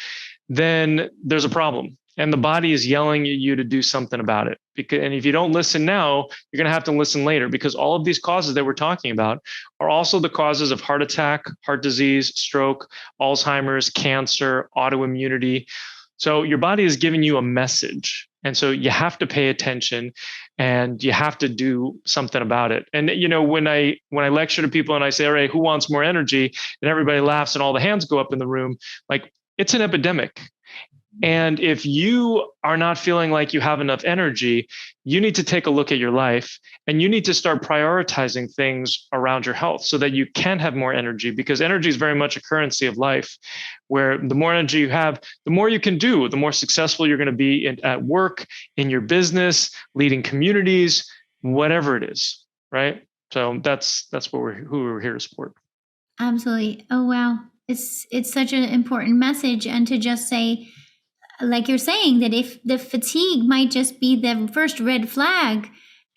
Then there's a problem. And the body is yelling at you to do something about it. And if you don't listen now, you're going to have to listen later, because all of these causes that we're talking about are also the causes of heart attack, heart disease, stroke, Alzheimer's, cancer, autoimmunity. So your body is giving you a message. And so you have to pay attention, and you have to do something about it. And when I lecture to people and I say, all right, who wants more energy? And everybody laughs and all the hands go up in the room. Like, it's an epidemic. And if you are not feeling like you have enough energy, you need to take a look at your life, and you need to start prioritizing things around your health so that you can have more energy, because energy is very much a currency of life, where the more energy you have, the more you can do, the more successful you're going to be at work, in your business, leading communities, whatever it is, right? So that's who we're here to support. absolutely. Oh wow, it's such an important message, and to just say, like you're saying, that if the fatigue might just be the first red flag,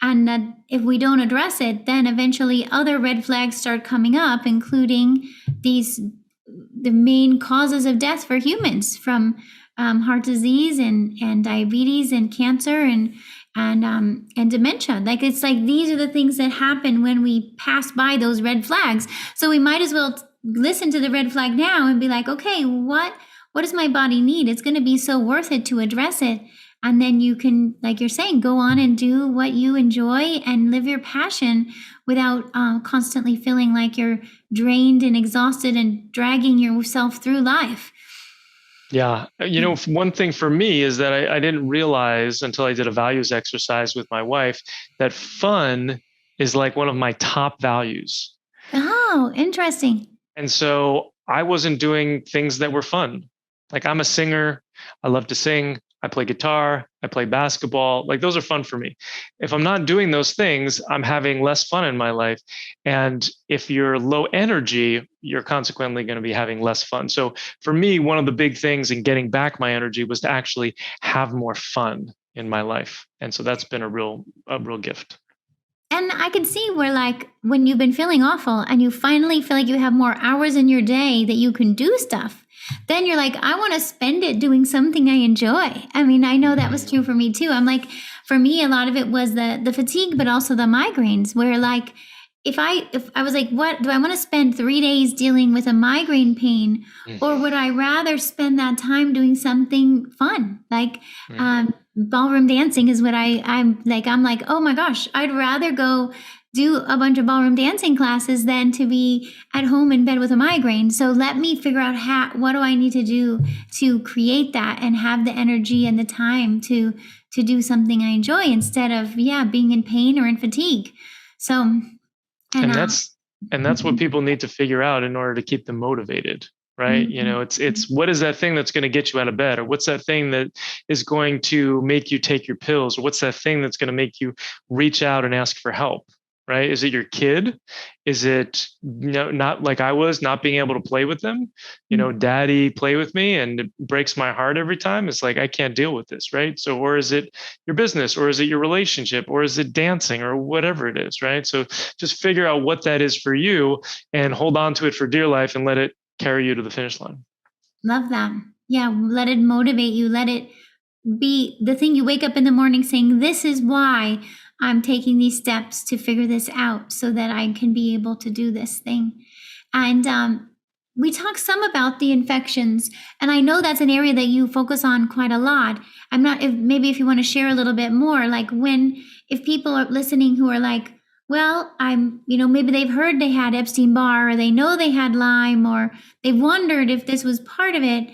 and that if we don't address it, then eventually other red flags start coming up, including the main causes of death for humans, from heart disease and diabetes and cancer and dementia. Like, it's like, these are the things that happen when we pass by those red flags. So we might as well listen to the red flag now and be like, okay, what does my body need? It's going to be so worth it to address it. And then you can, like you're saying, go on and do what you enjoy and live your passion without constantly feeling like you're drained and exhausted and dragging yourself through life. Yeah. One thing for me is that I didn't realize until I did a values exercise with my wife that fun is like one of my top values. Oh, interesting. And so I wasn't doing things that were fun. Like, I'm a singer. I love to sing. I play guitar. I play basketball. Like, those are fun for me. If I'm not doing those things, I'm having less fun in my life. And if you're low energy, you're consequently going to be having less fun. So for me, one of the big things in getting back my energy was to actually have more fun in my life. And so that's been a real gift. And I can see where, like, when you've been feeling awful and you finally feel like you have more hours in your day that you can do stuff, then you're like, I want to spend it doing something I enjoy. I mean, I know that was true for me too. I'm like, for me, a lot of it was the fatigue, but also the migraines, where, like, if I was like, what do I want to spend 3 days dealing with a migraine pain, or would I rather spend that time doing something fun? Like, ballroom dancing is what I'm like, oh my gosh, I'd rather go do a bunch of ballroom dancing classes than to be at home in bed with a migraine. So let me figure out what do I need to do to create that and have the energy and the time to do something I enjoy, instead of being in pain or in fatigue. So and that's what people need to figure out in order to keep them motivated, right? It's what is that thing that's going to get you out of bed, or what's that thing that is going to make you take your pills, or what's that thing that's going to make you reach out and ask for help, right? Is it your kid? Is it not like I was, not being able to play with them? Daddy, play with me, and it breaks my heart every time. It's like, I can't deal with this, right? So, or is it your business, or is it your relationship, or is it dancing, or whatever it is, right? So just figure out what that is for you and hold on to it for dear life and let it carry you to the finish line. Love that. Yeah, let it motivate you. Let it be the thing you wake up in the morning saying, this is why I'm taking these steps to figure this out so that I can be able to do this thing. And we talked some about the infections, and I know that's an area that you focus on quite a lot. I'm not, if you want to share a little bit more, like if people are listening who are like, well, maybe they've heard they had Epstein-Barr, or they know they had Lyme, or they've wondered if this was part of it.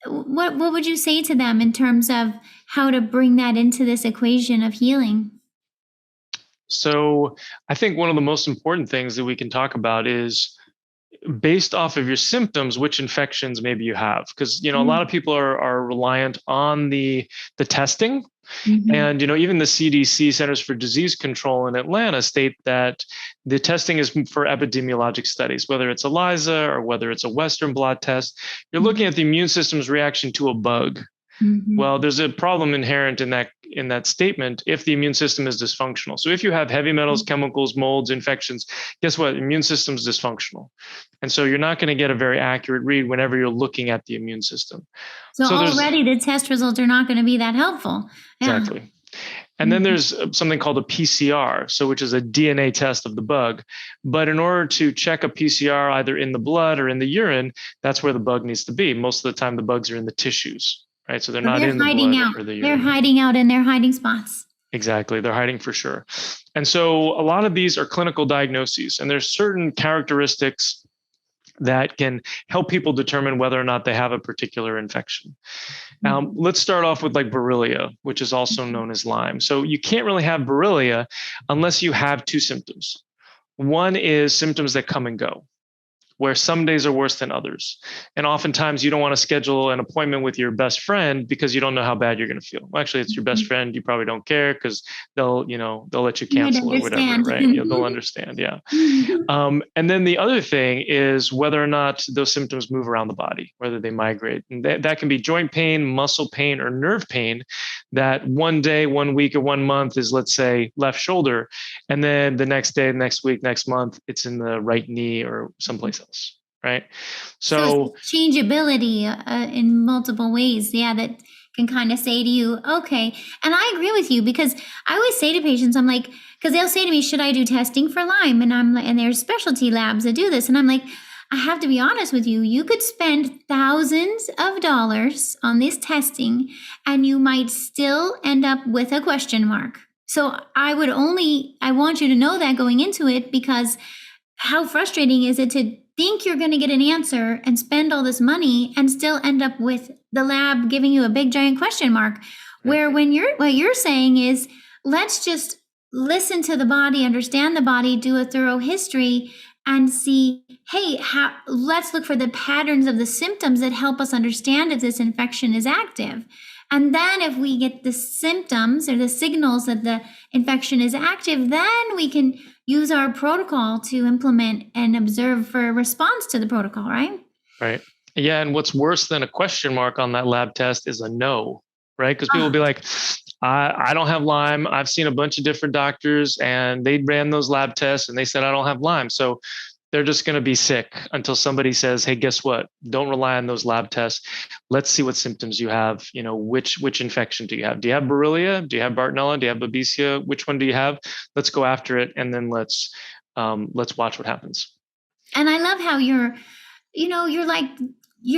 What would you say to them in terms of how to bring that into this equation of healing? So I think one of the most important things that we can talk about is, based off of your symptoms, which infections maybe you have. Because, a lot of people are reliant on the testing. Mm-hmm. And, even the CDC, Centers for Disease Control in Atlanta, state that the testing is for epidemiologic studies, whether it's ELISA or whether it's a Western blot test. You're looking at the immune system's reaction to a bug. Mm-hmm. Well, there's a problem inherent in that statement if the immune system is dysfunctional. So if you have heavy metals, chemicals, molds, infections, guess what? Immune system's dysfunctional. And so you're not going to get a very accurate read whenever you're looking at the immune system. So already the test results are not going to be that helpful. Yeah. Exactly. And then there's something called a PCR, which is a DNA test of the bug. But in order to check a PCR either in the blood or in the urine, that's where the bug needs to be. Most of the time, the bugs are in the tissues. Right. So they're not in the blood or the urine. They're hiding out in their hiding spots. Exactly. They're hiding for sure. And so a lot of these are clinical diagnoses, and there's certain characteristics that can help people determine whether or not they have a particular infection. Let's start off with like Borrelia, which is also known as Lyme. So you can't really have Borrelia unless you have two symptoms. One is symptoms that come and go, where some days are worse than others. And oftentimes you don't want to schedule an appointment with your best friend because you don't know how bad you're going to feel. Well, actually, it's your best friend. You probably don't care because they'll let you cancel or whatever, right? They'll understand. Yeah. And then the other thing is whether or not those symptoms move around the body, whether they migrate. And that can be joint pain, muscle pain, or nerve pain that one day, 1 week, or 1 month is, let's say, left shoulder. And then the next day, next week, next month, it's in the right knee or someplace else. Right. So changeability in multiple ways. Yeah. That can kind of say to you, okay. And I agree with you, because I always say to patients, I'm like, because they'll say to me, should I do testing for Lyme? And I'm like, and there's specialty labs that do this. And I'm like, I have to be honest with you. You could spend thousands of dollars on this testing and you might still end up with a question mark. So I want you to know that going into it, because how frustrating is it to think you're going to get an answer and spend all this money and still end up with the lab giving you a big giant question mark, where what you're saying is, let's just listen to the body, understand the body, do a thorough history, and see, hey, let's look for the patterns of the symptoms that help us understand if this infection is active. And then if we get the symptoms or the signals that the infection is active, then we can use our protocol to implement and observe for a response to the protocol, right? Right. Yeah. And what's worse than a question mark on that lab test is a no, right? Because people will be like, I don't have Lyme. I've seen a bunch of different doctors and they ran those lab tests and they said, I don't have Lyme. So they're just going to be sick until somebody says, hey, guess what? Don't rely on those lab tests. Let's see what symptoms you have. Which infection do you have? Do you have Borrelia? Do you have Bartonella? Do you have Babesia? Which one do you have? Let's go after it. And then let's watch what happens. And I love how you're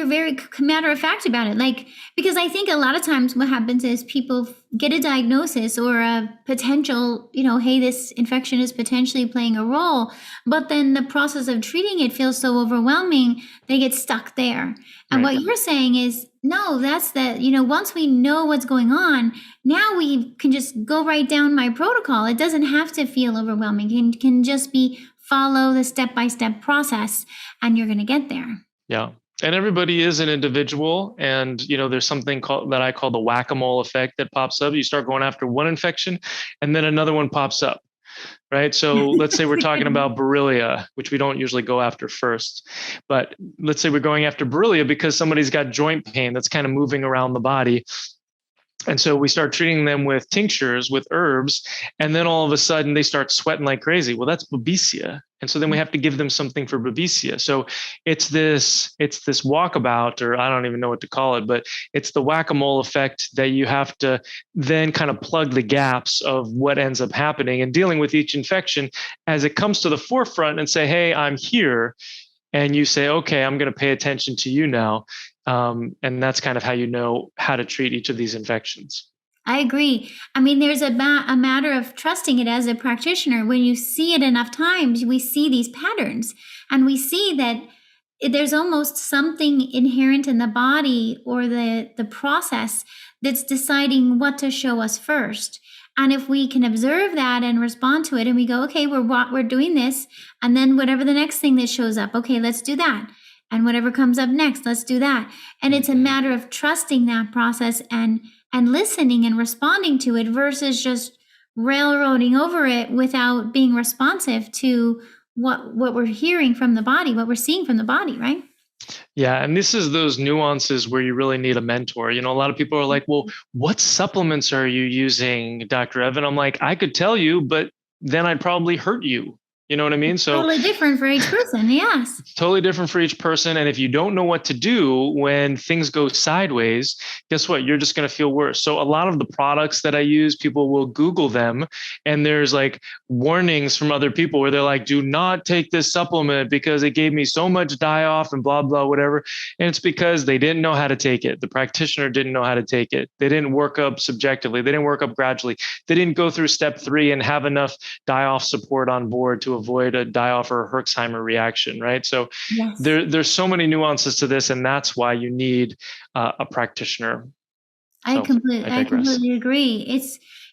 very matter of fact about it. Like, because I think a lot of times what happens is people get a diagnosis or a potential, hey, this infection is potentially playing a role, but then the process of treating it feels so overwhelming, they get stuck there. And What you're saying is, no, that's once we know what's going on, now we can just go right down my protocol. It doesn't have to feel overwhelming. It can just be follow the step-by-step process and you're going to get there. Yeah. And everybody is an individual. And, there's something that I call the Whack-A-Mole Effect that pops up. You start going after one infection and then another one pops up, right? So let's say we're talking about Borrelia, which we don't usually go after first. But let's say we're going after Borrelia because somebody's got joint pain that's kind of moving around the body. And so we start treating them with tinctures, with herbs, and then all of a sudden they start sweating like crazy. Well, that's Babesia. And so then we have to give them something for Babesia. So it's this walkabout, or I don't even know what to call it, but it's the Whack-A-Mole effect that you have to then kind of plug the gaps of what ends up happening and dealing with each infection as it comes to the forefront and say, hey, I'm here. and you say, okay, I'm going to pay attention to you now. And that's kind of how you know how to treat each of these infections. I agree. I mean, there's a matter of trusting it as a practitioner. When you see it enough times, we see these patterns, and we see that there's almost something inherent in the body or the process that's deciding what to show us first. And if we can observe that and respond to it, and we go, okay, we're doing this, and then whatever the next thing that shows up, okay, let's do that. And whatever comes up next, let's do that. And it's a matter of trusting that process and listening and responding to it versus just railroading over it without being responsive to what we're hearing from the body, what we're seeing from the body, right? Yeah. And this is those nuances where you really need a mentor. A lot of people are like, well, what supplements are you using, Dr. Evan? I'm like, I could tell you, but then I'd probably hurt you. You know what I mean? So totally different for each person. Yes. Totally different for each person. And if you don't know what to do when things go sideways, guess what? You're just going to feel worse. So a lot of the products that I use, people will Google them, and there's like warnings from other people where they're like, do not take this supplement because it gave me so much die-off and blah, blah, whatever. And it's because they didn't know how to take it. The practitioner didn't know how to take it. They didn't work up subjectively. They didn't work up gradually. They didn't go through step 3 and have enough die-off support on board to avoid a die-off or a Herxheimer reaction, right? So Yes. there's so many nuances to this, and that's why you need a practitioner. I completely agree.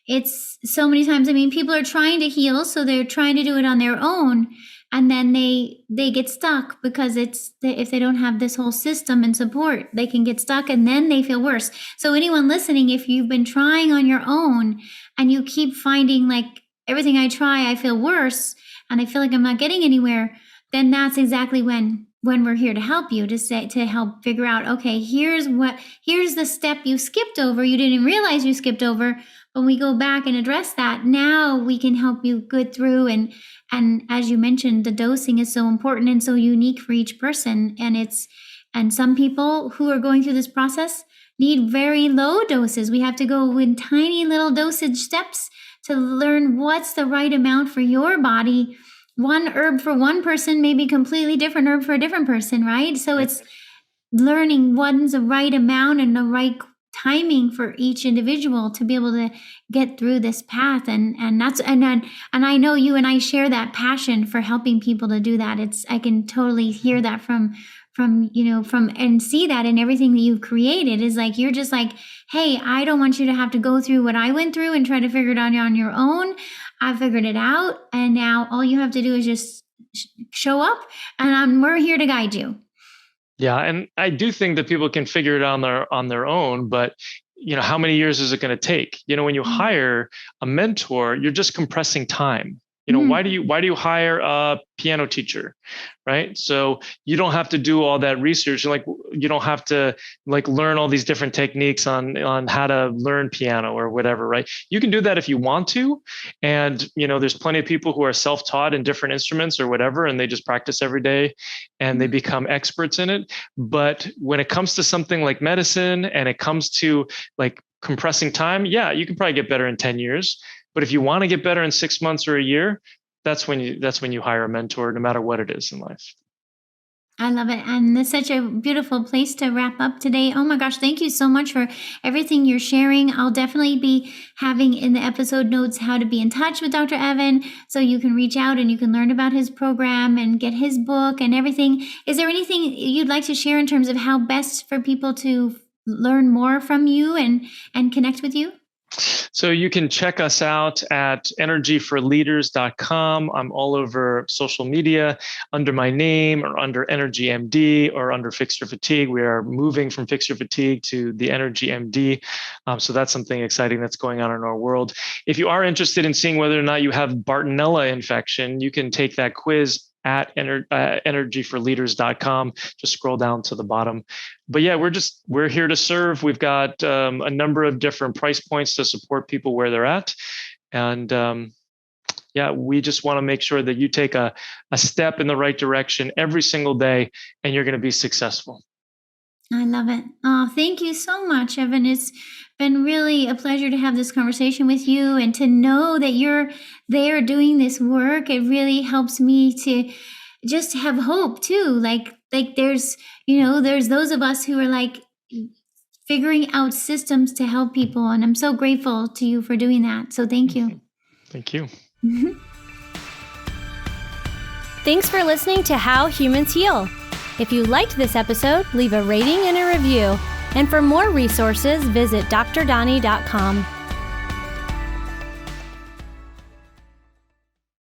It's so many times. I mean, people are trying to heal, so they're trying to do it on their own, and then they get stuck because if they don't have this whole system and support, they can get stuck, and then they feel worse. So anyone listening, if you've been trying on your own and you keep finding like everything I try, I feel worse, and I feel like I'm not getting anywhere, then that's exactly when we're here to help you, to help figure out, okay, here's the step you skipped over. You didn't realize you skipped over. When we go back and address that, now we can help you get through. And as you mentioned, the dosing is so important and so unique for each person. And some people who are going through this process need very low doses. We have to go in tiny little dosage steps to learn what's the right amount for your body. One herb for one person may be completely different herb for a different person, right? So it's learning what's the right amount and the right timing for each individual to be able to get through this path. And I know you and I share that passion for helping people to do that. I can totally hear that from and see that in everything that you've created is like, you're just like, hey, I don't want you to have to go through what I went through and try to figure it out on your own. I figured it out. And now all you have to do is just show up, and we're here to guide you. Yeah. And I do think that people can figure it out on their own, but how many years is it going to take? When you hire a mentor, you're just compressing time. Why do you hire a piano teacher, right? So you don't have to do all that research. You don't have to learn all these different techniques on how to learn piano or whatever, right? You can do that if you want to. And, there's plenty of people who are self-taught in different instruments or whatever, and they just practice every day and they become experts in it. But when it comes to something like medicine and it comes to compressing time, yeah, you can probably get better in 10 years. But if you want to get better in 6 months or a year, that's when you hire a mentor, no matter what it is in life. I love it. And it's such a beautiful place to wrap up today. Oh my gosh, thank you so much for everything you're sharing. I'll definitely be having in the episode notes how to be in touch with Dr. Evan, so you can reach out and you can learn about his program and get his book and everything. Is there anything you'd like to share in terms of how best for people to learn more from you and connect with you? So you can check us out at energyforleaders.com. I'm all over social media under my name or under Energy MD or under Fix Your Fatigue. We are moving from Fix Your Fatigue to the Energy MD. So that's something exciting that's going on in our world. If you are interested in seeing whether or not you have Bartonella infection, you can take that quiz at energyforleaders.com. Just scroll down to the bottom. But yeah, we're here to serve. We've got a number of different price points to support people where they're at. And yeah, we just want to make sure that you take a step in the right direction every single day, and you're going to be successful. I love it. Oh, thank you so much, Evan. It's been really a pleasure to have this conversation with you and to know that you're there doing this work. It really helps me to just have hope too. Like there's, there's those of us who are like figuring out systems to help people. And I'm so grateful to you for doing that. So thank you. Thank you. Thanks for listening to How Humans Heal. If you liked this episode, leave a rating and a review. And for more resources, visit drdoni.com.